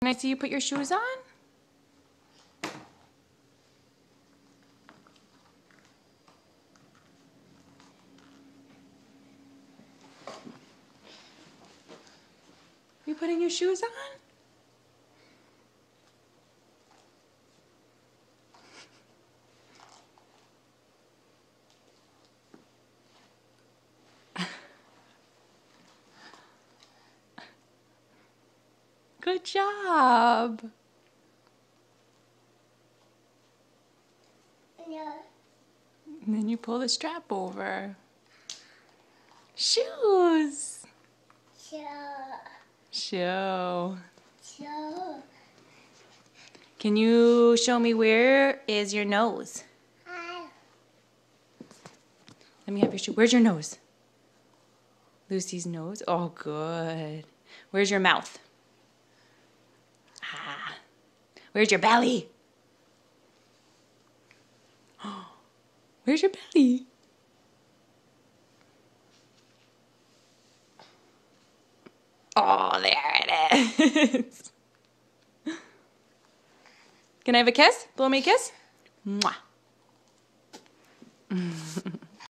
Can I see you put your shoes on? You putting your shoes on? Good job. Yeah. And then you pull the strap over. Shoes. Show. Can you show me where is your nose? Let me have your shoe. Where's your nose? Lucy's nose? Oh, good. Where's your mouth? Ah. Where's your belly? Where's your belly? Oh, there it is. Can I have a kiss? Blow me a kiss? Mwah.